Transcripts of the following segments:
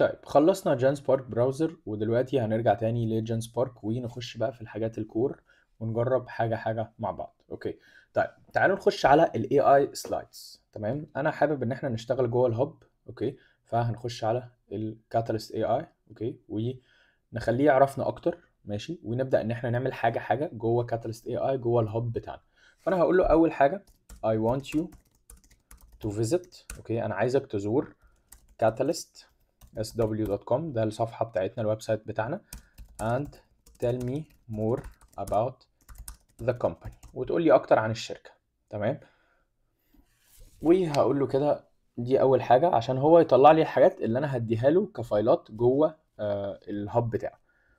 طيب خلصنا جان سبارك براوزر، ودلوقتي هنرجع تاني لجان سبارك ونخش بقى في الحاجات الكور ونجرب حاجة حاجة مع بعض. اوكي، طيب تعالوا نخش على ال AI سلايدز. تمام، انا حابب ان احنا نشتغل جوه الهب. اوكي، فهنخش على الكاتاليست AI. اوكي، ونخليه يعرفنا اكتر. ماشي، ونبدأ ان احنا نعمل حاجة حاجة جوه كاتاليست AI جوه الهب بتاعنا. فانا هقول له اول حاجة I want you to visit. اوكي، انا عايزك تزور catalyst sw.com، ده الصفحة بتاعتنا، الويب سايت بتاعنا. and tell me more about the company، وتقول لي اكتر عن الشركة. تمام، وهقول له كده دي اول حاجة عشان هو يطلع لي الحاجات اللي انا هديها له كفايلات جوه الهب بتاعه.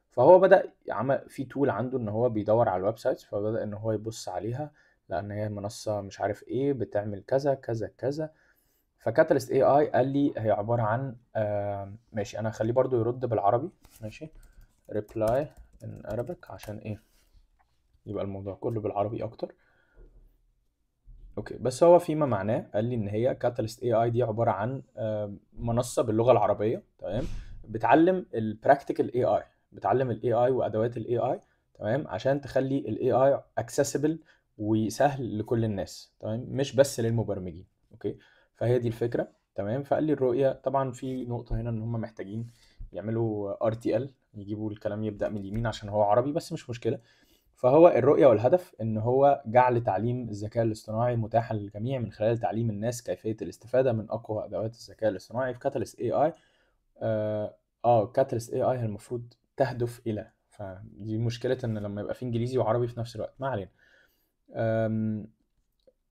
فهو بدأ يعمل في تول عنده ان هو بيدور على الويب سايتس، فبدأ ان هو يبص عليها لان هي منصة مش عارف ايه بتعمل كذا كذا كذا. فكاتاليست اي اي قال لي هي عباره عن ماشي، انا هخليه برضو يرد بالعربي. ماشي، reply in Arabic عشان ايه يبقى الموضوع كله بالعربي اكتر. اوكي، بس هو فيما معناه قال لي ان هي كاتاليست اي اي دي عباره عن منصه باللغه العربيه. تمام، بتعلم البراكتيكال اي اي، بتعلم الاي اي وادوات الاي اي. تمام، عشان تخلي الاي اي accessible وسهل لكل الناس. تمام، مش بس للمبرمجين. اوكي، فهي دي الفكره. تمام، فقال لي الرؤيه طبعا في نقطه هنا ان هم محتاجين يعملوا RTL، يجيبوا الكلام يبدأ من اليمين عشان هو عربي، بس مش مشكله. فهو الرؤية والهدف إن هو جعل تعليم الذكاء الاصطناعي متاحا للجميع من خلال تعليم الناس كيفية الاستفادة من أقوى أدوات الذكاء الاصطناعي في كاتاليست اي اي. كاتاليست اي اي هي المفروض تهدف إلى، فدي مشكلة إن لما يبقى في إنجليزي وعربي في نفس الوقت، ما علينا. آم،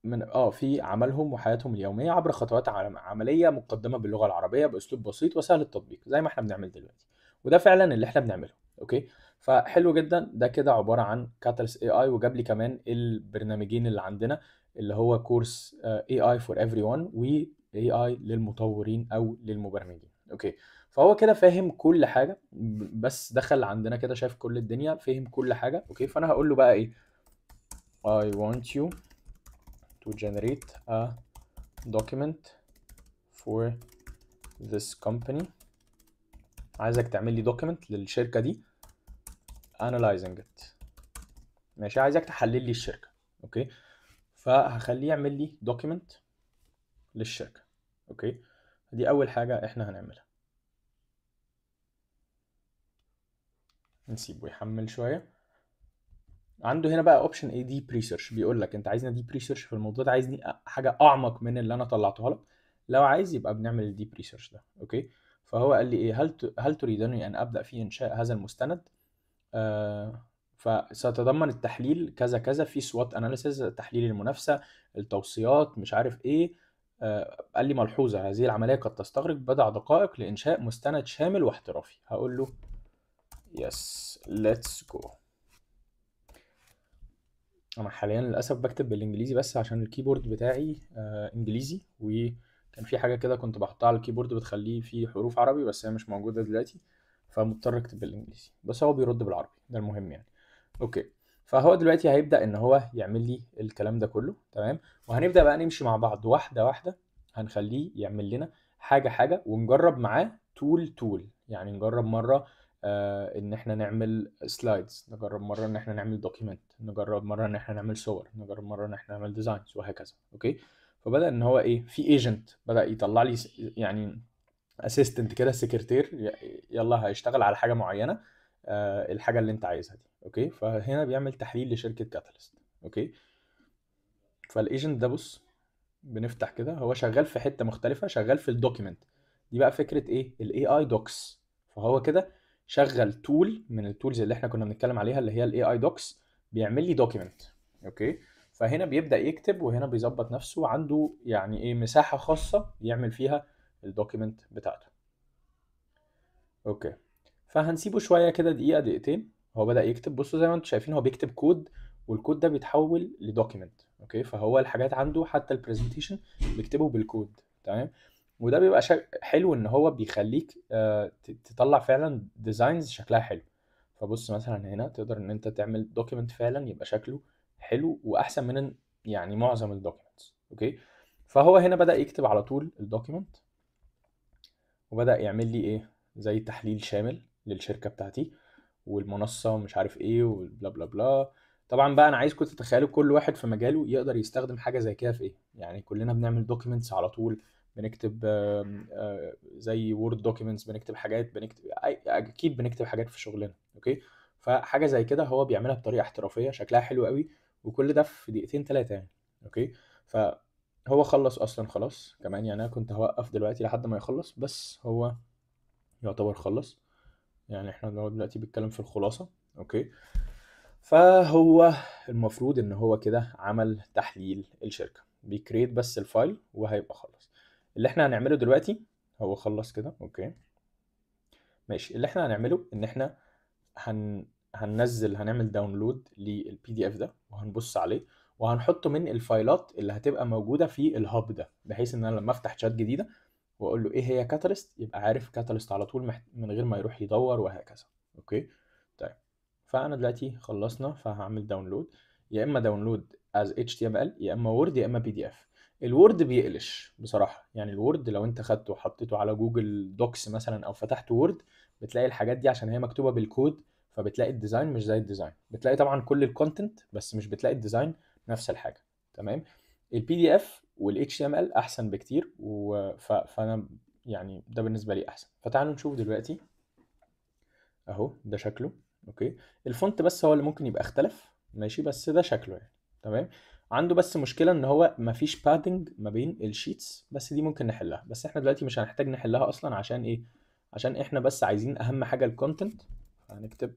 من في عملهم وحياتهم اليومية عبر خطوات عملية مقدمة باللغة العربية بأسلوب بسيط وسهل التطبيق زي ما احنا بنعمل دلوقتي. وده فعلا اللي احنا بنعمله. اوكي، فحلو جدا، ده كده عبارة عن كاتاليست اي اي. وجاب لي كمان البرنامجين اللي عندنا، اللي هو كورس اي اي فور ايفري ون، واي اي للمطورين او للمبرمجين. اوكي، فهو كده فاهم كل حاجة، بس دخل عندنا كده شايف كل الدنيا، فهم كل حاجة. اوكي، فانا هقول له بقى ايه I want you to generate a document for this company. عايزك تعمل لي document للشركة دي analyzing it. ماشي، عايزك تحلل لي الشركة. اوكي، فهخليه يعمل لي document للشركة. اوكي، دي اول حاجة احنا هنعملها. نسيبه يحمل شوية. عنده هنا بقى اوبشن ايه، دي بريسيرش، بيقول لك انت عايزني دي بريسيرش في الموضوع ده، عايزني حاجة اعمق من اللي انا طلعتها لك. لو عايز يبقى بنعمل الدي بريسيرش ده. اوكي، فهو قال لي ايه، هل تريدني ان ابدا في انشاء هذا المستند؟ فسيتضمن التحليل كذا كذا في سوات اناليسيز، تحليل المنافسه، التوصيات، مش عارف ايه. قال لي ملحوظه، هذه العمليه قد تستغرق بضع دقائق لانشاء مستند شامل واحترافي. هقول له يس ليتس جو. انا حاليا للاسف بكتب بالانجليزي بس عشان الكيبورد بتاعي انجليزي، وكان في حاجه كده كنت بحطها على الكيبورد بتخليه فيه حروف عربي، بس هي مش موجوده دلوقتي، فمضطر اكتب بالانجليزي، بس هو بيرد بالعربي، ده المهم يعني. اوكي، فهو دلوقتي هيبدأ ان هو يعمل لي الكلام ده كله. تمام، وهنبدأ بقى نمشي مع بعض واحدة واحدة. هنخليه يعمل لنا حاجة حاجة ونجرب معاه تول. يعني نجرب مرة ان احنا نعمل سلايدز، نجرب مرة ان احنا نعمل دوكيمنت، نجرب مرة ان احنا نعمل صور، نجرب مرة ان احنا نعمل ديزاينز، وهكذا. اوكي، فبدأ ان هو ايه، في ايجنت بدأ يطلع لي يعني اسيستنت كده، سكرتير، يلا هيشتغل على حاجه معينه، الحاجه اللي انت عايزها دي. اوكي، فهنا بيعمل تحليل لشركه كاتاليست. اوكي، فالايجنت ده بص، بنفتح كده، هو شغال في حته مختلفه، شغال في الدوكيمنت. دي بقى فكره ايه، الاي اي دوكس. فهو كده شغل تول من التولز اللي احنا كنا بنتكلم عليها، اللي هي الاي اي دوكس، بيعمل لي دوكيمنت. اوكي، فهنا بيبدأ يكتب، وهنا بيظبط نفسه، عنده يعني ايه مساحة خاصة يعمل فيها الدوكيمنت بتاعته. اوكي، فهنسيبه شويه كده، دقيقه دقيقتين. هو بدأ يكتب، بصوا زي ما انتم شايفين هو بيكتب كود، والكود ده بيتحول لدوكيمنت. اوكي، فهو الحاجات عنده حتى البرزنتيشن بيكتبه بالكود. تمام، وده بيبقى حلو ان هو بيخليك تطلع فعلا ديزاينز شكلها حلو. فبص مثلا هنا تقدر ان انت تعمل دوكيمنت فعلا يبقى شكله حلو واحسن من يعني معظم الدوكيمنتس. اوكي، فهو هنا بدأ يكتب على طول الدوكيمنت، وبدأ يعمل لي ايه، زي تحليل شامل للشركة بتاعتي والمنصة ومش عارف ايه وبلا بلا بلا. طبعا بقى انا عايزكم تتخيلوا كل واحد في مجاله يقدر يستخدم حاجة زي كده في ايه. يعني كلنا بنعمل دوكيومنتس على طول، بنكتب زي وورد دوكيومنتس، بنكتب حاجات، بنكتب اكيد بنكتب حاجات في شغلنا. اوكي، فحاجة زي كده هو بيعملها بطريقة احترافية شكلها حلو قوي، وكل ده في دقيقتين ثلاثة يعني. اوكي، فهو خلص اصلا خلاص كمان، يعني انا كنت هوقف دلوقتي لحد ما يخلص، بس هو يعتبر خلص. يعني احنا دلوقتي بنتكلم في الخلاصة. اوكي، فهو المفروض ان هو كده عمل تحليل الشركة، بيكريت بس الفايل وهيبقى خلص. اللي احنا هنعمله دلوقتي هو خلص كده. اوكي ماشي، اللي احنا هنعمله ان احنا هن... هنعمل داونلود للبي دي اف ده، وهنبص عليه، وهنحطه من الفايلات اللي هتبقى موجودة في الهاب ده، بحيث ان انا لما افتح شات جديدة واقول له ايه هي كاتاليست، يبقى عارف كاتاليست على طول من غير ما يروح يدور وهكذا. اوكي طيب، فانا دلوقتي خلصنا، فهعمل داونلود، يا اما داونلود از HTML، يا اما وورد، يا اما PDF. الوورد بيقلش بصراحة، يعني الوورد لو انت خدته وحطيته على جوجل دوكس مثلا او فتحت وورد، بتلاقي الحاجات دي عشان هي مكتوبة بالكود، فبتلاقي الديزاين مش زي الديزاين، بتلاقي طبعا كل الكونتنت بس مش بتلاقي الديزاين نفس الحاجة. تمام، الPDF وال HTML احسن بكتير، فانا يعني ده بالنسبة لي احسن. فتعالوا نشوف دلوقتي اهو ده شكله. اوكي، الفونت بس هو اللي ممكن يبقى اختلف، ماشي، بس ده شكله يعني. تمام، عنده بس مشكلة ان هو مفيش بادنج ما بين الشيتس، بس دي ممكن نحلها، بس احنا دلوقتي مش هنحتاج نحلها اصلا. عشان ايه؟ عشان احنا بس عايزين اهم حاجة الكونتنت. هنكتب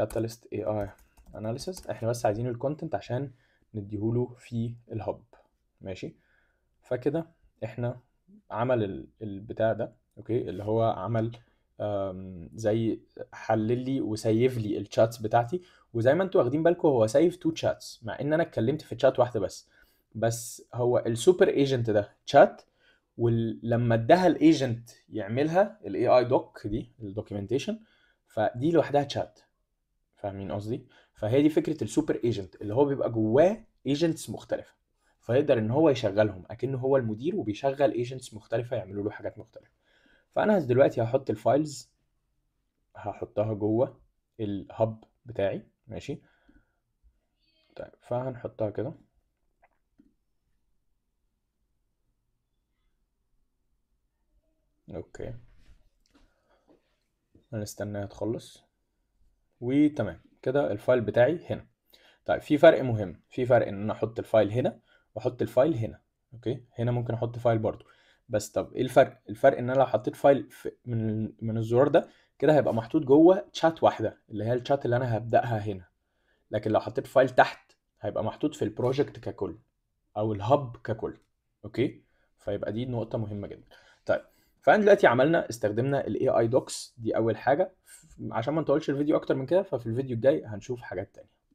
Catalyst AI Analysis، احنا بس عايزين الكونتنت عشان نديهوله في الهب. ماشي، فكده احنا عمل البتاع ده. اوكي، اللي هو عمل زي حلل لي وسيف لي الشاتس بتاعتي. وزي ما انتوا واخدين بالكم هو سيف تو شاتس، مع ان انا اتكلمت في تشات واحده بس هو السوبر ايجنت ده تشات، ولما اداها الايجنت يعملها الاي اي دوك دي الدوكيومنتيشن، فدي لوحدها تشات. فاهمين قصدي؟ فهي دي فكره السوبر ايجنت، اللي هو بيبقى جواه ايجنتس مختلفه، فيقدر ان هو يشغلهم اكنه هو المدير، وبيشغل ايجنتس مختلفه يعملوا له حاجات مختلفه. فانا دلوقتي هحط الفايلز، هحطها جوه الهب بتاعي. ماشي طيب، فهنحطها كده. اوكي، هنستناها تخلص، وتمام كده الفايل بتاعي هنا. طيب في فرق مهم، في فرق ان انا احط الفايل هنا واحط الفايل هنا. اوكي، هنا ممكن احط فايل برضو، بس طب ايه الفرق؟ الفرق ان انا لو حطيت فايل من الزرار ده كده هيبقى محطوط جوه تشات واحده، اللي هي الشات اللي انا هبداها هنا. لكن لو حطيت فايل تحت هيبقى محطوط في البروجكت ككل، او الهب ككل. اوكي، فيبقى دي نقطة مهمة جدا. طيب، فاحنا دلوقتي عملنا استخدمنا الاي اي دوكس دي اول حاجة. عشان ما نطولش الفيديو اكتر من كده، ففي الفيديو الجاي هنشوف حاجات تانية.